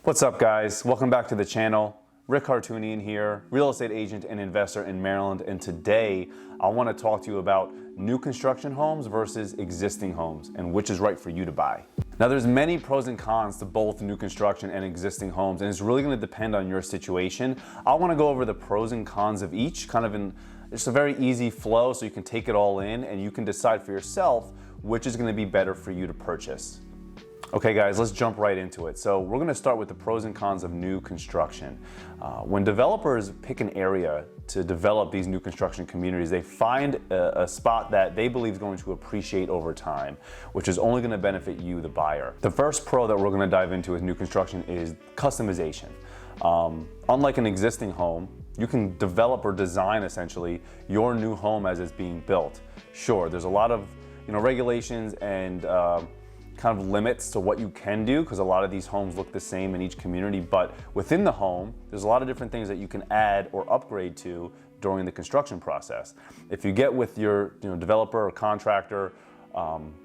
What's up, guys? Welcome back to the channel. Rick Hartunian here, real estate agent and investor in Maryland, and today I want to talk to you about new construction homes versus existing homes and which is right for you to buy. Now, there's many pros and cons to both new construction and existing homes, and it's really going to depend on your situation. I want to go over the pros and cons of each, kind of in just a very easy flow so you can take it all in and you can decide for yourself which is going to be better for you to purchase. Okay guys, let's jump right into it. So we're gonna start with the pros and cons of new construction. When developers pick an area to develop these new construction communities, they find a spot that they believe is going to appreciate over time, which is only gonna benefit you, the buyer. The first pro that we're gonna dive into with new construction is customization. Unlike an existing home, you can develop or design essentially your new home as it's being built. Sure, there's a lot of regulations and kind of limits to what you can do because a lot of these homes look the same in each community, but within the home there's a lot of different things that you can add or upgrade to during the construction process. If you get with your developer or contractor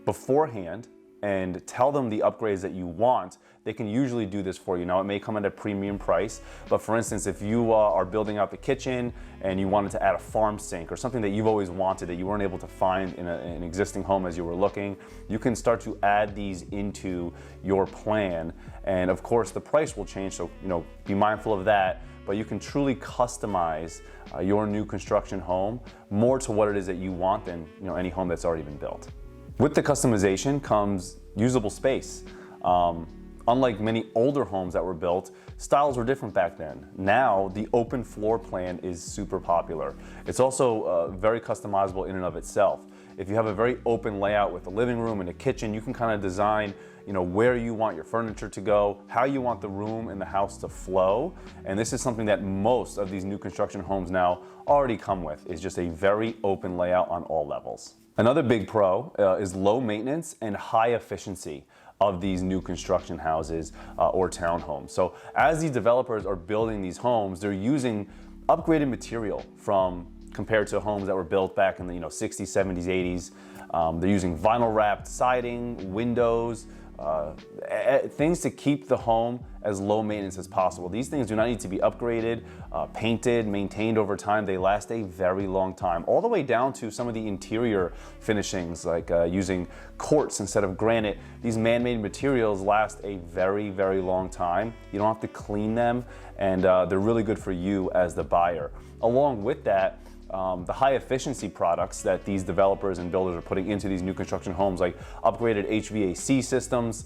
beforehand and tell them the upgrades that you want, they can usually do this for you. Now, it may come at a premium price, but for instance, if you are building out the kitchen and you wanted to add a farm sink or something that you've always wanted that you weren't able to find in an existing home as you were looking, you can start to add these into your plan. And of course, the price will change, so be mindful of that, but you can truly customize your new construction home more to what it is that you want than any home that's already been built. With the customization comes usable space. Unlike many older homes that were built, styles were different back then. Now, the open floor plan is super popular. It's also very customizable in and of itself. If you have a very open layout with a living room and a kitchen, you can kind of design where you want your furniture to go, how you want the room in the house to flow. And this is something that most of these new construction homes now already come with, is just a very open layout on all levels. Another big pro is low maintenance and high efficiency of these new construction houses or townhomes. So as these developers are building these homes, they're using upgraded material compared to homes that were built back in the 60s, 70s, 80s. They're using vinyl wrapped siding, windows, things to keep the home as low maintenance as possible. These things do not need to be upgraded, painted, maintained over time. They last a very long time, all the way down to some of the interior finishings, like using quartz instead of granite. These man-made materials last a very, very long time. You don't have to clean them, and they're really good for you as the buyer. Along with that, the high efficiency products that these developers and builders are putting into these new construction homes, like upgraded HVAC systems,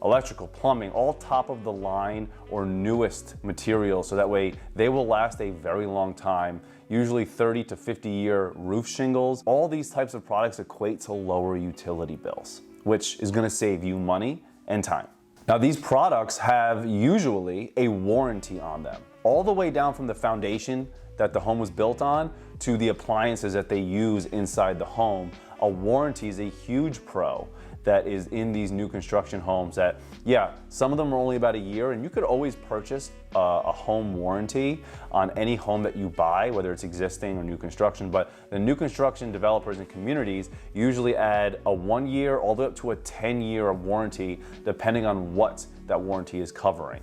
electrical, plumbing, all top of the line or newest materials, so that way they will last a very long time, usually 30 to 50 year roof shingles. All these types of products equate to lower utility bills, which is going to save you money and time. Now, these products have usually a warranty on them, all the way down from the foundation that the home was built on to the appliances that they use inside the home. A warranty is a huge pro that is in these new construction homes that, yeah, some of them are only about a year, and you could always purchase a home warranty on any home that you buy, whether it's existing or new construction. But the new construction developers and communities usually add a 1 year all the way up to a 10-year warranty, depending on what that warranty is covering.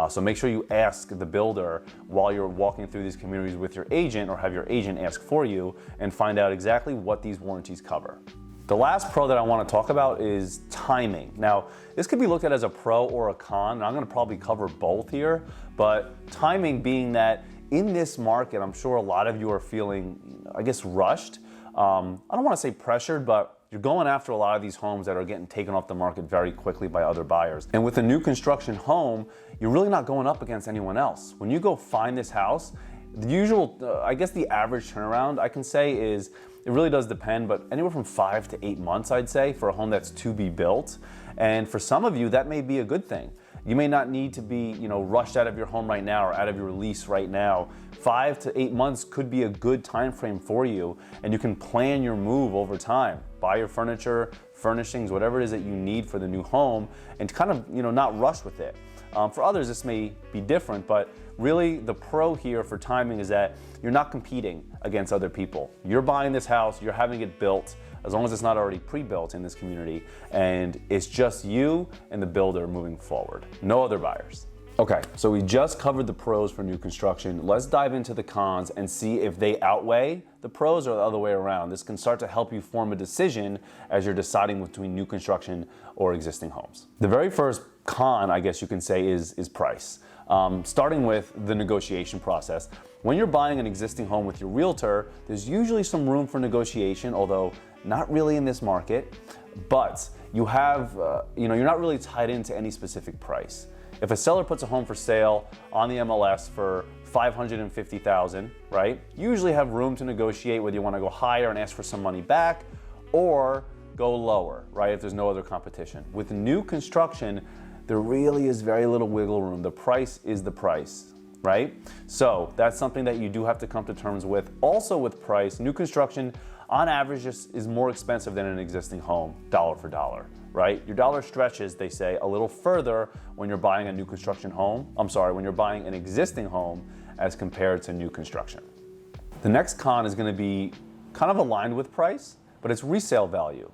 So make sure you ask the builder while you're walking through these communities with your agent, or have your agent ask for you, and find out exactly what these warranties cover. The last pro that I want to talk about is timing. Now, this could be looked at as a pro or a con, and I'm going to probably cover both here, but timing being that in this market, I'm sure a lot of you are feeling, I guess, rushed. I don't want to say pressured, but you're going after a lot of these homes that are getting taken off the market very quickly by other buyers. And with a new construction home, you're really not going up against anyone else. When you go find this house, the usual, I guess the average turnaround I can say is, it really does depend, but anywhere from 5 to 8 months, I'd say, for a home that's to be built. And for some of you, that may be a good thing. You may not need to be, rushed out of your home right now or out of your lease right now. 5 to 8 months could be a good time frame for you, and you can plan your move over time. Buy your furniture, furnishings, whatever it is that you need for the new home, and kind of, not rush with it. For others, this may be different, but really the pro here for timing is that you're not competing against other people. You're buying this house, you're having it built. as long as it's not already pre-built in this community and it's just you and the builder moving forward. No other buyers. Okay, so we just covered the pros for new construction. Let's dive into the cons and see if they outweigh the pros or the other way around. This can start to help you form a decision as you're deciding between new construction or existing homes. The very first con, I guess you can say, is price. Starting with the negotiation process. When you're buying an existing home with your realtor, there's usually some room for negotiation, although not really in this market, but you have, you're not really tied into any specific price. If a seller puts a home for sale on the MLS for $550,000, right? You usually have room to negotiate whether you want to go higher and ask for some money back or go lower, right? If there's no other competition. With new construction, there really is very little wiggle room. The price is the price, right? So that's something that you do have to come to terms with. Also with price, new construction on average is more expensive than an existing home, dollar for dollar, right? Your dollar stretches, they say, a little further when you're buying a new construction home. When you're buying an existing home as compared to new construction. The next con is going to be kind of aligned with price, but it's resale value.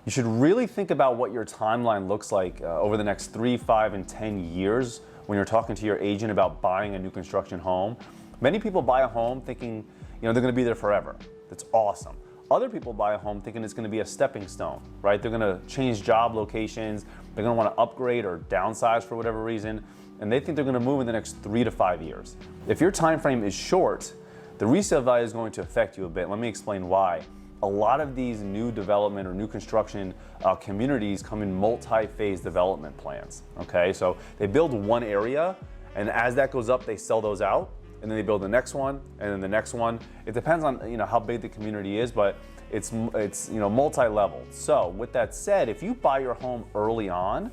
You should really think about what your timeline looks like over the next 3, 5, and 10 years when you're talking to your agent about buying a new construction home. Many people buy a home thinking, they're going to be there forever. That's awesome. Other people buy a home thinking it's going to be a stepping stone, right? They're going to change job locations, they're going to want to upgrade or downsize for whatever reason, and they think they're going to move in the next 3 to 5 years. If your time frame is short, the resale value is going to affect you a bit. Let me explain why. A lot of these new development or new construction communities come in multi-phase development plans, okay? So they build one area, and as that goes up, they sell those out. And then they build the next one, and then the next one. It depends on how big the community is, but it's multi-level. So with that said, if you buy your home early on,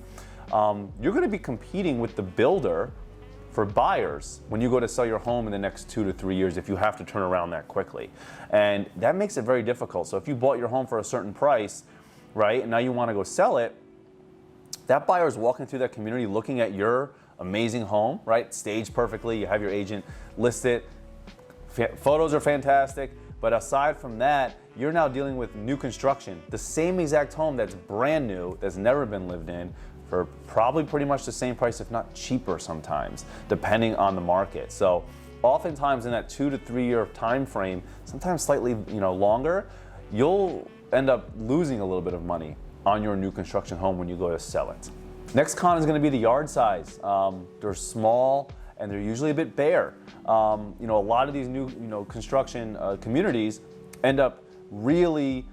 you're going to be competing with the builder for buyers when you go to sell your home in the next 2 to 3 years if you have to turn around that quickly. And that makes it very difficult. So if you bought your home for a certain price, right, and now you want to go sell it, that buyer is walking through that community looking at your amazing home, right? Staged perfectly. You have your agent list it. Photos are fantastic. But aside from that, you're now dealing with new construction. The same exact home that's brand new, that's never been lived in, for probably pretty much the same price, if not cheaper sometimes, depending on the market. So oftentimes in that 2 to 3 year time frame, sometimes slightly longer, you'll end up losing a little bit of money on your new construction home when you go to sell it. Next con is going to be the yard size. They're small and they're usually a bit bare. A lot of these new construction communities end up really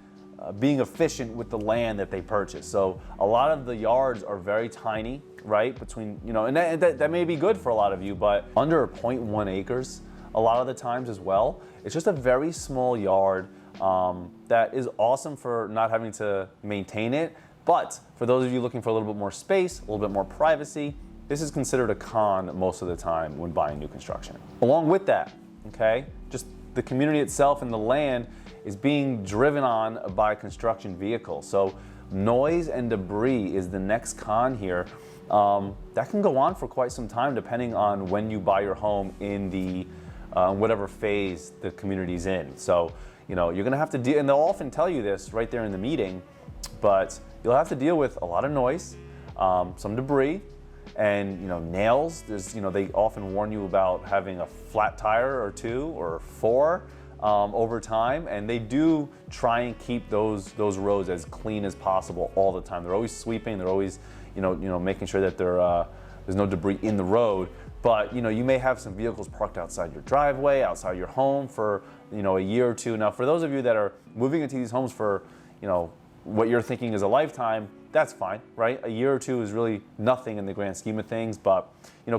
being efficient with the land that they purchase. So a lot of the yards are very tiny, right? Between and that may be good for a lot of you, but under 0.1 acres a lot of the times as well. It's just a very small yard that is awesome for not having to maintain it. But for those of you looking for a little bit more space, a little bit more privacy, this is considered a con most of the time when buying new construction. Along with that, okay, just the community itself and the land is being driven on by construction vehicles. So noise and debris is the next con here. That can go on for quite some time depending on when you buy your home in the whatever phase the community's in. So you're gonna have to deal, and they'll often tell you this right there in the meeting, but you'll have to deal with a lot of noise, some debris, and nails. They often warn you about having a flat tire or 2 or 4 over time, and they do try and keep those roads as clean as possible all the time. They're always sweeping. They're always making sure that there's no debris in the road. But you may have some vehicles parked outside your driveway, outside your home for a year or 2. Now, for those of you that are moving into these homes for what you're thinking is a lifetime, that's fine, right? A year or 2 is really nothing in the grand scheme of things, but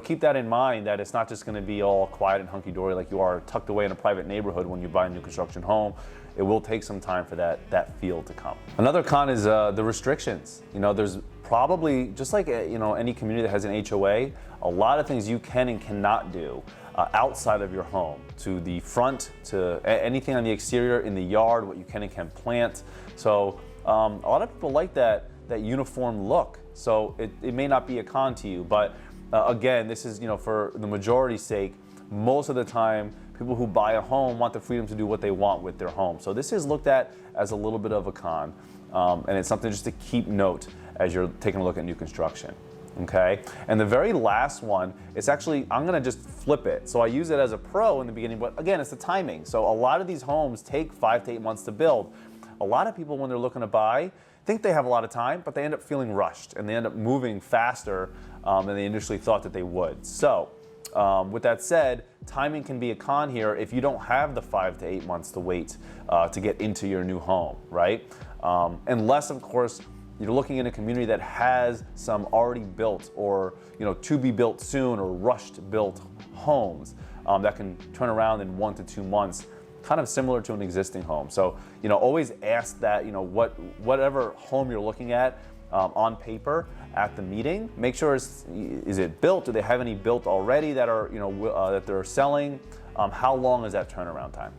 keep that in mind, that it's not just going to be all quiet and hunky-dory like you are tucked away in a private neighborhood when you buy a new construction home. It will take some time for that feel to come. Another con is the restrictions. There's probably, just like any community that has an HOA, a lot of things you can and cannot do outside of your home, to the front, to anything on the exterior, in the yard, what you can and can't plant. So a lot of people like that uniform look. So it may not be a con to you, but again, this is for the majority's sake. Most of the time, people who buy a home want the freedom to do what they want with their home. So this is looked at as a little bit of a con, and it's something just to keep note as you're taking a look at new construction. Okay, and the very last one, it's actually, I'm gonna just flip it. So I use it as a pro in the beginning, but again, it's the timing. So a lot of these homes take 5 to 8 months to build. A lot of people, when they're looking to buy, think they have a lot of time, but they end up feeling rushed and they end up moving faster than they initially thought that they would. So with that said, timing can be a con here if you don't have the 5 to 8 months to wait to get into your new home, right? Unless, of course, you're looking in a community that has some already built or to be built soon or rushed built homes that can turn around in 1 to 2 months, kind of similar to an existing home. So always ask that whatever home you're looking at on paper at the meeting, make sure is it built? Do they have any built already that are that they're selling? How long is that turnaround time?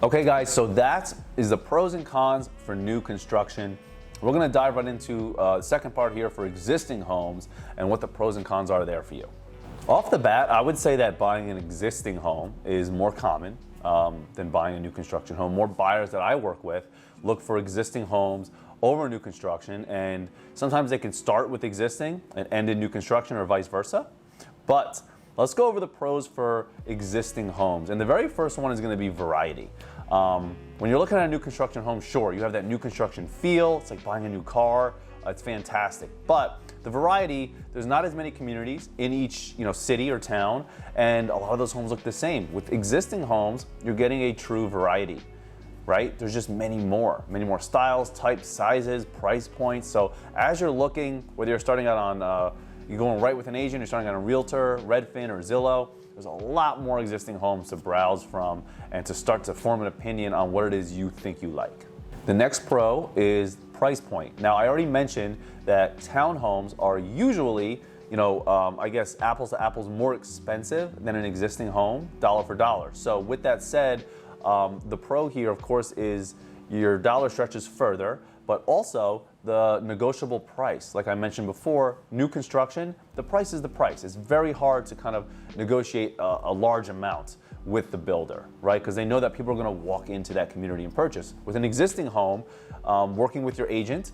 Okay, guys, so that is the pros and cons for new construction. We're going to dive right into the second part here for existing homes and what the pros and cons are there for you. Off the bat, I would say that buying an existing home is more common than buying a new construction home. More buyers that I work with look for existing homes over new construction, and sometimes they can start with existing and end in new construction or vice versa. But let's go over the pros for existing homes. And the very first one is going to be variety. When you're looking at a new construction home, sure, you have that new construction feel. It's like buying a new car. It's fantastic. But the variety, there's not as many communities in each city or town, and a lot of those homes look the same. With existing homes, you're getting a true variety, right? There's just many more styles, types, sizes, price points. So as you're looking, whether you're starting out on, you're going right with an agent, you're starting on a Realtor, Redfin, or Zillow, there's a lot more existing homes to browse from and to start to form an opinion on what it is you think you like. The next pro is price point. Now, I already mentioned that townhomes are usually, I guess apples to apples more expensive than an existing home, dollar for dollar. So with that said, the pro here, of course, is your dollar stretches further, but also the negotiable price. Like I mentioned before, new construction, the price is the price. It's very hard to kind of negotiate a large amount with the builder, right? Because they know that people are gonna walk into that community and purchase. With an existing home, working with your agent,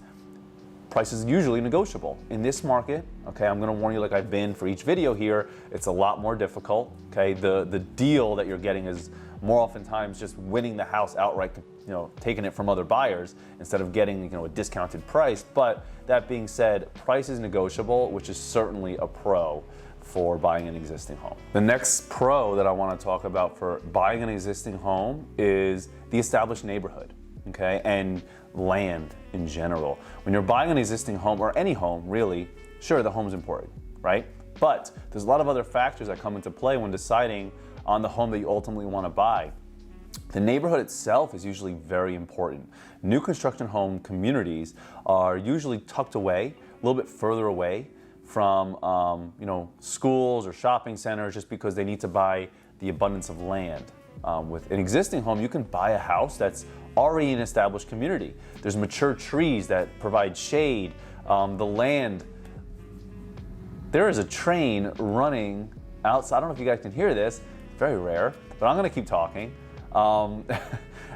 price is usually negotiable. In this market, okay, I'm gonna warn you like I've been for each video here, it's a lot more difficult, okay? The deal that you're getting is more oftentimes just winning the house outright, taking it from other buyers instead of getting a discounted price. But that being said, price is negotiable, which is certainly a pro for buying an existing home. The next pro that I want to talk about for buying an existing home is the established neighborhood, okay, and land in general. When you're buying an existing home, or any home really, sure, the home's important, right? But there's a lot of other factors that come into play when deciding on the home that you ultimately want to buy. The neighborhood itself is usually very important. New construction home communities are usually tucked away, a little bit further away from schools or shopping centers, just because they need to buy the abundance of land. With an existing home, you can buy a house that's already an established community. There's mature trees that provide shade. The land, there is a train running outside. I don't know if you guys can hear this, very rare, but I'm gonna keep talking.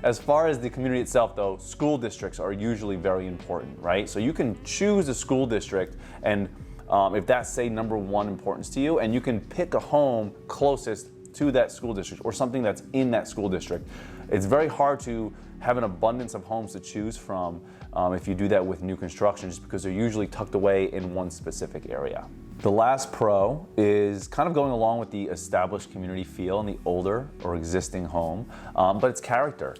As far as the community itself though, school districts are usually very important, right? So you can choose a school district, and if that's, say, number one importance to you, and you can pick a home closest to that school district or something that's in that school district. It's very hard to have an abundance of homes to choose from if you do that with new construction, just because they're usually tucked away in one specific area. The last pro is kind of going along with the established community feel in the older or existing home, but it's character.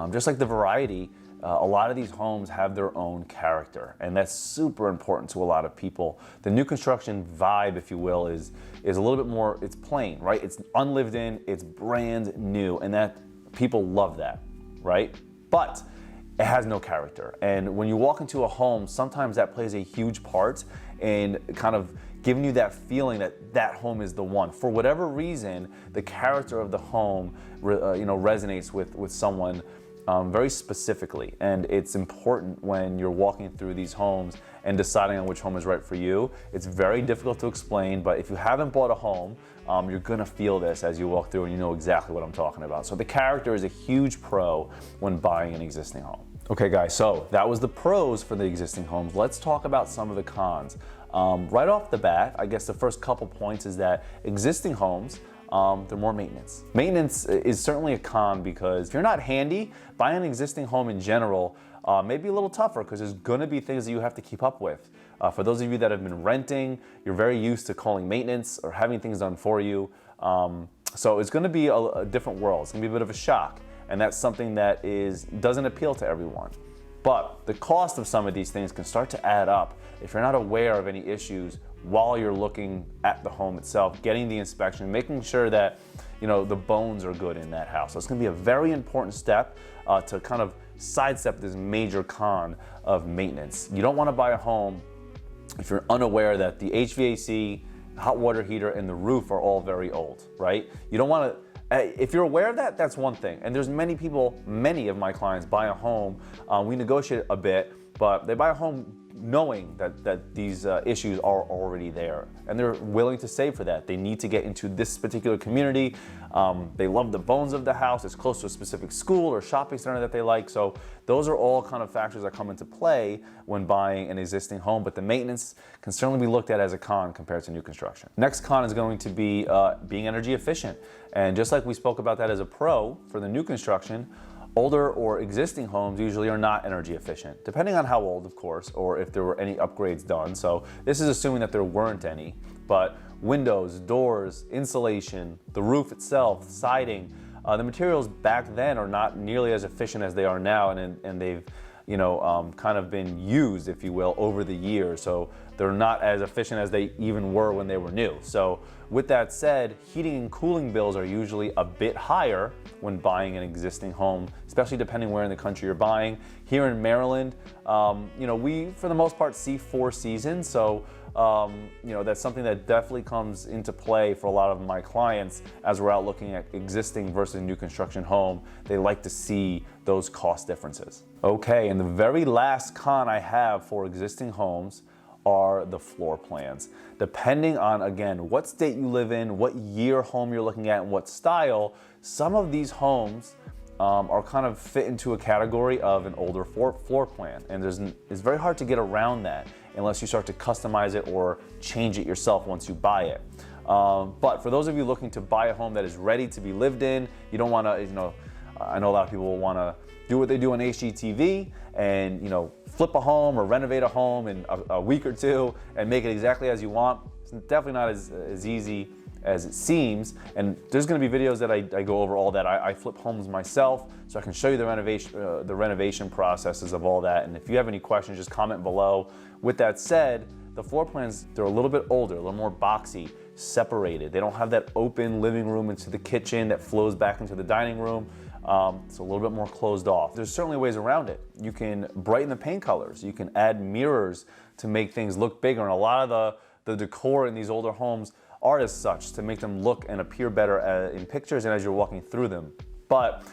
Just like the variety, a lot of these homes have their own character, and that's super important to a lot of people. The new construction vibe, if you will, is a little bit more, it's plain, right? It's unlived in, it's brand new, and that people love that, right? But it has no character. And when you walk into a home, sometimes that plays a huge part in kind of giving you that feeling that that home is the one. For whatever reason, the character of the home resonates with someone very specifically, and it's important when you're walking through these homes and deciding on which home is right for you. It's very difficult to explain, but if you haven't bought a home, you're gonna feel this as you walk through, and you know exactly what I'm talking about. So the character is a huge pro when buying an existing home. Okay guys, so that was the pros for the existing homes. Let's talk about some of the cons. Right off the bat, I guess the first couple points is that existing homes, they're more maintenance. Maintenance is certainly a con because if you're not handy, buying an existing home in general may be a little tougher because there's gonna be things that you have to keep up with. For those of you that have been renting, you're very used to calling maintenance or having things done for you. So it's gonna be a different world. It's gonna be a bit of a shock. And that's something that doesn't appeal to everyone. But the cost of some of these things can start to add up if you're not aware of any issues while you're looking at the home itself, getting the inspection, making sure that the bones are good in that house. So it's gonna be a very important step to kind of sidestep this major con of maintenance. You don't wanna buy a home if you're unaware that the HVAC, hot water heater, and the roof are all very old, right? You don't wanna, if you're aware of that, that's one thing. And there's many of my clients buy a home, we negotiate a bit, but they buy a home knowing that these issues are already there. And they're willing to save for that. They need to get into this particular community. They love the bones of the house. It's close to a specific school or shopping center that they like. So those are all kind of factors that come into play when buying an existing home, but the maintenance can certainly be looked at as a con compared to new construction. Next con is going to be being energy efficient. And just like we spoke about that as a pro for the new construction, older or existing homes usually are not energy efficient, depending on how old, of course, or if there were any upgrades done. So this is assuming that there weren't any, but windows, doors, insulation, the roof itself, siding, the materials back then are not nearly as efficient as they are now, and they've kind of been used, if you will, over the years. So they're not as efficient as they even were when they were new. So with that said, heating and cooling bills are usually a bit higher when buying an existing home, especially depending where in the country you're buying. Here in Maryland, we, for the most part, see 4 seasons. So, that's something that definitely comes into play for a lot of my clients as we're out looking at existing versus new construction home. They like to see those cost differences. Okay, and the very last con I have for existing homes are the floor plans. Depending on, again, what state you live in, what year home you're looking at, and what style, some of these homes are kind of fit into a category of an older floor plan. And it's very hard to get around that unless you start to customize it or change it yourself once you buy it. But for those of you looking to buy a home that is ready to be lived in, you don't want to, I know a lot of people will want to do what they do on HGTV and flip a home or renovate a home in a week or two and make it exactly as you want. It's definitely not as easy as it seems, and there's going to be videos that I go over all that. I flip homes myself, so I can show you the renovation processes of all that. And if you have any questions, just comment below. With that said, the floor plans, they're a little bit older, a little more boxy, separated. They don't have that open living room into the kitchen that flows back into the dining room. It's a little bit more closed off. There's certainly ways around it. You can brighten the paint colors. You can add mirrors to make things look bigger. And a lot of the decor in these older homes are as such to make them look and appear better in pictures and as you're walking through them. But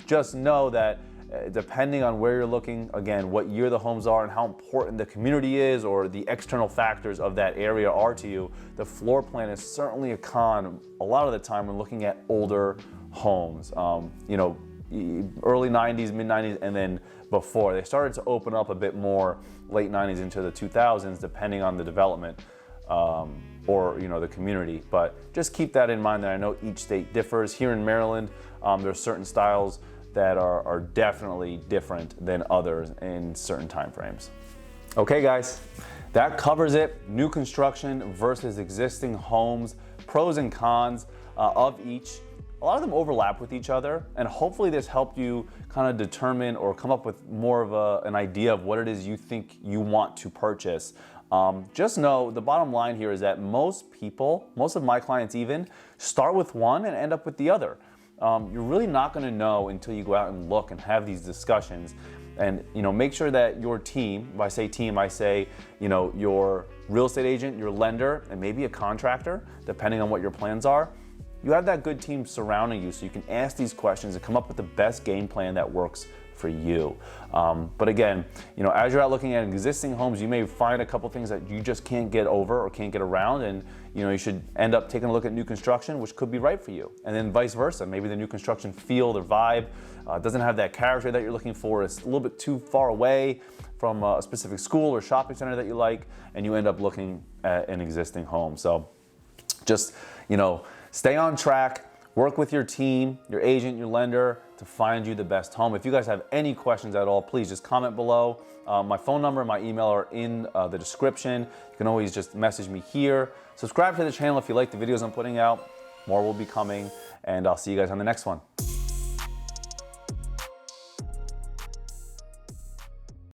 just know that depending on where you're looking, again, what year the homes are and how important the community is or the external factors of that area are to you, the floor plan is certainly a con a lot of the time when looking at older homes. Early 90s, mid 90s, and then before. They started to open up a bit more late 90s into the 2000s, depending on the development or the community. But just keep that in mind that I know each state differs. Here in Maryland, there's certain styles that are definitely different than others in certain time frames. Okay guys, that covers it. New construction versus existing homes, pros and cons of each. A lot of them overlap with each other, and hopefully this helped you kind of determine or come up with more of an idea of what it is you think you want to purchase. Just know the bottom line here is that most people, most of my clients even, start with one and end up with the other. You're really not going to know until you go out and look and have these discussions. And make sure that your team, if I say team, I say your real estate agent, your lender, and maybe a contractor, depending on what your plans are, you have that good team surrounding you so you can ask these questions and come up with the best game plan that works for you. But again, as you're out looking at existing homes, you may find a couple things that you just can't get over or can't get around, and you should end up taking a look at new construction, which could be right for you. And then vice versa, maybe the new construction feel, their vibe, doesn't have that character that you're looking for. It's a little bit too far away from a specific school or shopping center that you like, and you end up looking at an existing home. So just, stay on track. Work with your team, your agent, your lender to find you the best home. If you guys have any questions at all, please just comment below. My phone number and my email are in the description. You can always just message me here. Subscribe to the channel if you like the videos I'm putting out. More will be coming, and I'll see you guys on the next one.